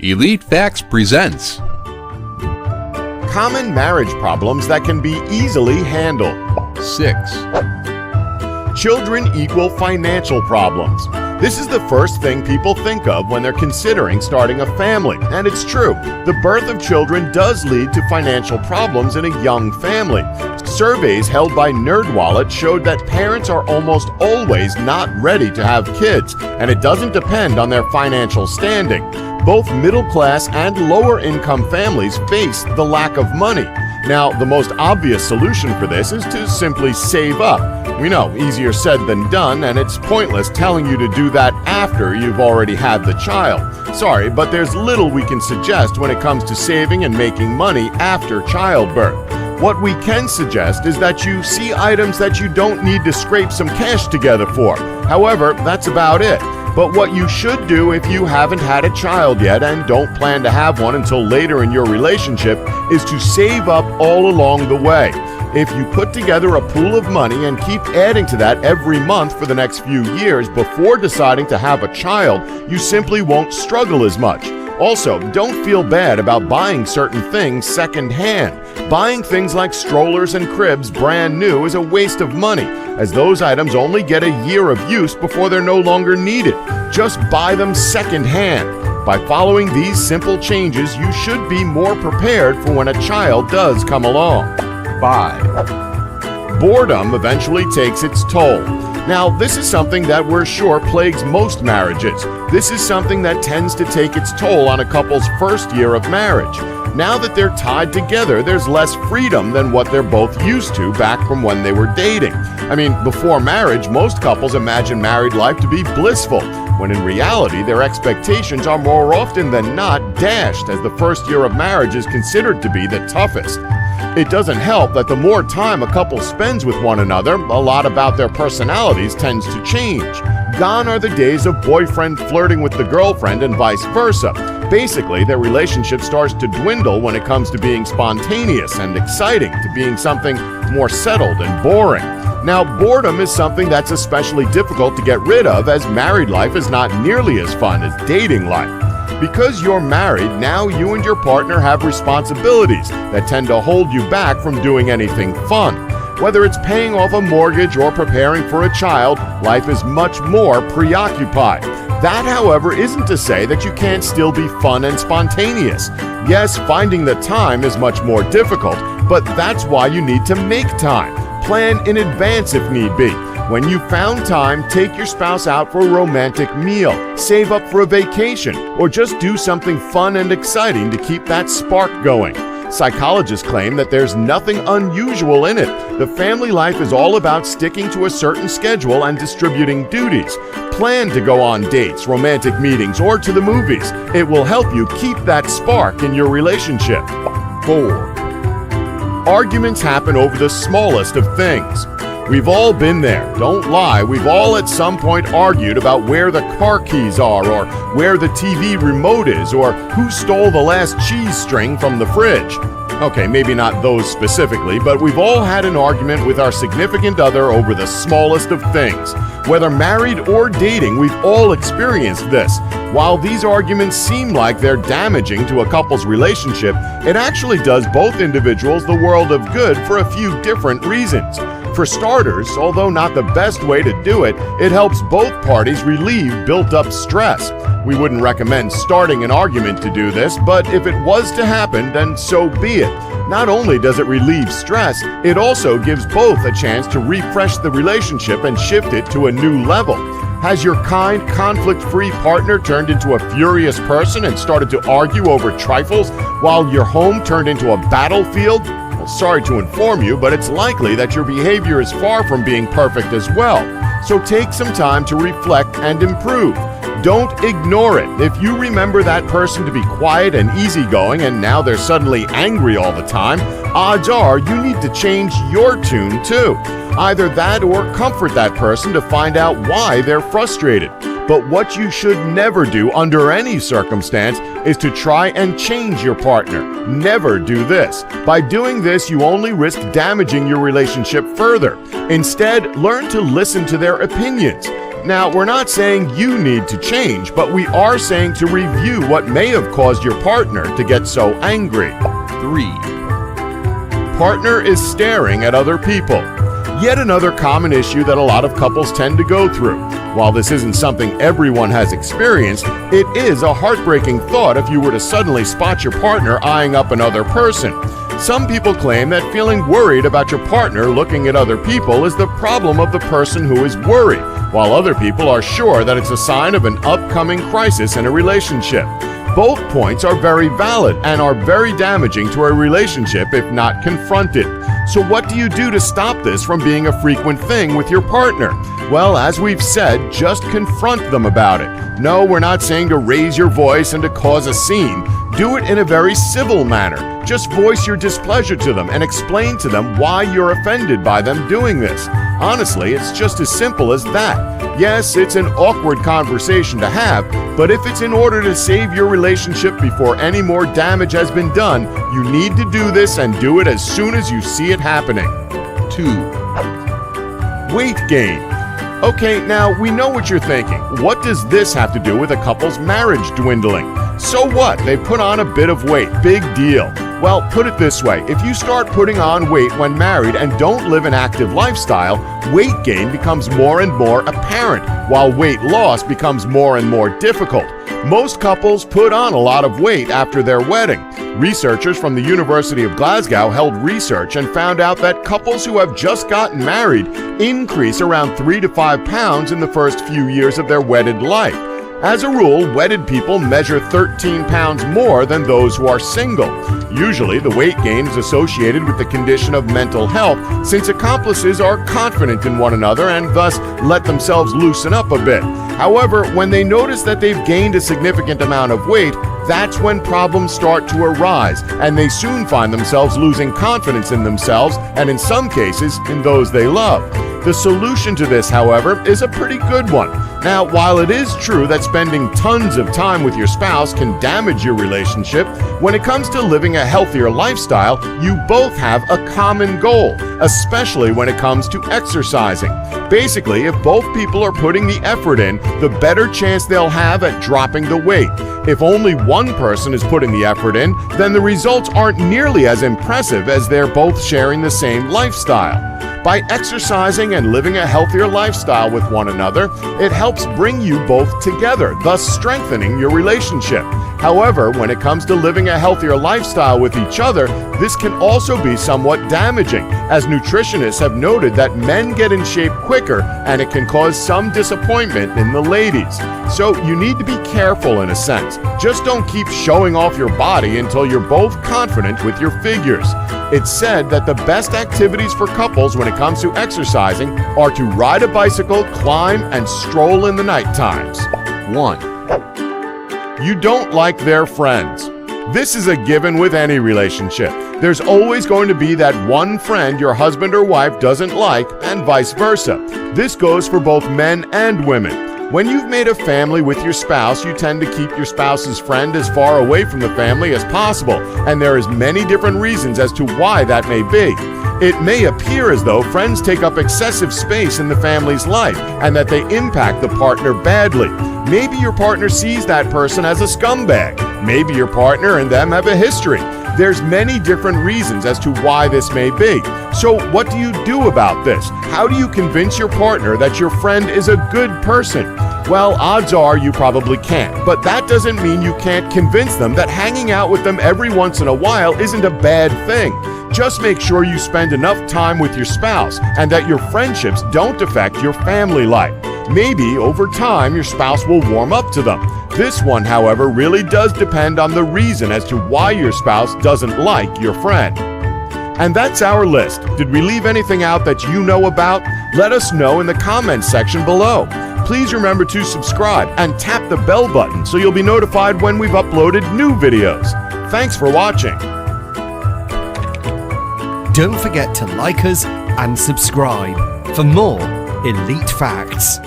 Elite Facts presents Common marriage problems that can be easily handled. 6. Children equal financial problems. This is the first thing people think of when they're considering starting a family, and it's true. The birth of children does lead to financial problems in a young family. Surveys held by NerdWallet showed that parents are almost always not ready to have kids, and it doesn't depend on their financial standing. Both middle-class and lower-income families face the lack of money. Now, the most obvious solution for this is to simply save up. We know, easier said than done, and it's pointless telling you to do that after you've already had the child. Sorry, but there's little we can suggest when it comes to saving and making money after childbirth. What we can suggest is that you see items that you don't need to scrape some cash together for. However, that's about it. But what you should do if you haven't had a child yet and don't plan to have one until later in your relationship is to save up all along the way. If you put together a pool of money and keep adding to that every month for the next few years before deciding to have a child, you simply won't struggle as much. Also, don't feel bad about buying certain things secondhand. Buying things like strollers and cribs brand new is a waste of money, as those items only get a year of use before they're no longer needed. Just buy them secondhand. By following these simple changes, you should be more prepared for when a child does come along. 5. Boredom eventually takes its toll. Now, this is something that we're sure plagues most marriages. This is something that tends to take its toll on a couple's first year of marriage. Now that they're tied together, there's less freedom than what they're both used to back from when they were dating. I mean, before marriage, most couples imagine married life to be blissful, when in reality, their expectations are more often than not dashed, as the first year of marriage is considered to be the toughest. It doesn't help that the more time a couple spends with one another, a lot about their personalities tends to change. Gone are the days of boyfriend flirting with the girlfriend and vice versa. Basically, their relationship starts to dwindle when it comes to being spontaneous and exciting to being something more settled and boring. Now, boredom is something that's especially difficult to get rid of, as married life is not nearly as fun as dating life. Because you're married, now you and your partner have responsibilities that tend to hold you back from doing anything fun. Whether it's paying off a mortgage or preparing for a child, life is much more preoccupied. That, however, isn't to say that you can't still be fun and spontaneous. Yes, finding the time is much more difficult, but that's why you need to make time. Plan in advance if need be. When you've found time, take your spouse out for a romantic meal, save up for a vacation, or just do something fun and exciting to keep that spark going. Psychologists claim that there's nothing unusual in it. The family life is all about sticking to a certain schedule and distributing duties. Plan to go on dates, romantic meetings, or to the movies. It will help you keep that spark in your relationship. 4. Arguments happen over the smallest of things. We've all been there. Don't lie. We've all at some point argued about where the car keys are, or where the TV remote is, or who stole the last cheese string from the fridge. Okay, maybe not those specifically, but we've all had an argument with our significant other over the smallest of things. Whether married or dating, we've all experienced this. While these arguments seem like they're damaging to a couple's relationship, it actually does both individuals the world of good for a few different reasons. For starters, although not the best way to do it, it helps both parties relieve built-up stress. We wouldn't recommend starting an argument to do this, but if it was to happen, then so be it. Not only does it relieve stress, it also gives both a chance to refresh the relationship and shift it to a new level. Has your kind, conflict-free partner turned into a furious person and started to argue over trifles, while your home turned into a battlefield? Well, sorry to inform you, but it's likely that your behavior is far from being perfect as well. So take some time to reflect and improve. Don't ignore it. If you remember that person to be quiet and easygoing and now they're suddenly angry all the time, odds are you need to change your tune too. Either that or comfort that person to find out why they're frustrated. But what you should never do under any circumstance is to try and change your partner. Never do this. By doing this, you only risk damaging your relationship further. Instead, learn to listen to their opinions. Now, we're not saying you need to change, but we are saying to review what may have caused your partner to get so angry. 3. Partner is staring at other people. Yet another common issue that a lot of couples tend to go through. While this isn't something everyone has experienced, it is a heartbreaking thought if you were to suddenly spot your partner eyeing up another person. Some people claim that feeling worried about your partner looking at other people is the problem of the person who is worried, while other people are sure that it's a sign of an upcoming crisis in a relationship. Both points are very valid and are very damaging to a relationship if not confronted. So what do you do to stop this from being a frequent thing with your partner? Well, as we've said, just confront them about it. No, we're not saying to raise your voice and to cause a scene. Do it in a very civil manner. Just voice your displeasure to them and explain to them why you're offended by them doing this. Honestly, it's just as simple as that. Yes, it's an awkward conversation to have, but if it's in order to save your relationship before any more damage has been done, you need to do this and do it as soon as you see it happening. 2. Weight gain. Okay, now we know what you're thinking. What does this have to do with a couple's marriage dwindling? So what? They put on a bit of weight. Big deal. Well, put it this way. If you start putting on weight when married and don't live an active lifestyle, weight gain becomes more and more apparent, while weight loss becomes more and more difficult. Most couples put on a lot of weight after their wedding. Researchers from the University of Glasgow held research and found out that couples who have just gotten married increase around 3 to 5 pounds in the first few years of their wedded life. As a rule, wedded people measure 13 pounds more than those who are single. Usually, the weight gain is associated with the condition of mental health, since accomplices are confident in one another and thus let themselves loosen up a bit. However, when they notice that they've gained a significant amount of weight, that's when problems start to arise, and they soon find themselves losing confidence in themselves and, in some cases, in those they love. The solution to this, however, is a pretty good one. Now, while it is true that spending tons of time with your spouse can damage your relationship, when it comes to living a healthier lifestyle, you both have a common goal, especially when it comes to exercising. Basically, if both people are putting the effort in, the better chance they'll have at dropping the weight. If only one person is putting the effort in, then the results aren't nearly as impressive as they're both sharing the same lifestyle. By exercising and living a healthier lifestyle with one another, it helps bring you both together, thus strengthening your relationship. However, when it comes to living a healthier lifestyle with each other, this can also be somewhat damaging, as nutritionists have noted that men get in shape quicker and it can cause some disappointment in the ladies. So you need to be careful in a sense. Just don't keep showing off your body until you're both confident with your figures. It's said that the best activities for couples when it comes to exercising are to ride a bicycle, climb, and stroll in the night times. 1. You don't like their friends. This is a given with any relationship. There's always going to be that one friend your husband or wife doesn't like, and vice versa. This goes for both men and women. When you've made a family with your spouse, you tend to keep your spouse's friend as far away from the family as possible, and there is many different reasons as to why that may be. It may appear as though friends take up excessive space in the family's life and that they impact the partner badly. Maybe your partner sees that person as a scumbag. Maybe your partner and them have a history. There's many different reasons as to why this may be. So what do you do about this? How do you convince your partner that your friend is a good person? Well, odds are you probably can't, but that doesn't mean you can't convince them that hanging out with them every once in a while isn't a bad thing. Just make sure you spend enough time with your spouse and that your friendships don't affect your family life. Maybe over time your spouse will warm up to them. This one, however, really does depend on the reason as to why your spouse doesn't like your friend. And that's our list. Did we leave anything out that you know about? Let us know in the comments section below. Please remember to subscribe and tap the bell button so you'll be notified when we've uploaded new videos. Thanks for watching. Don't forget to like us and subscribe for more elite facts.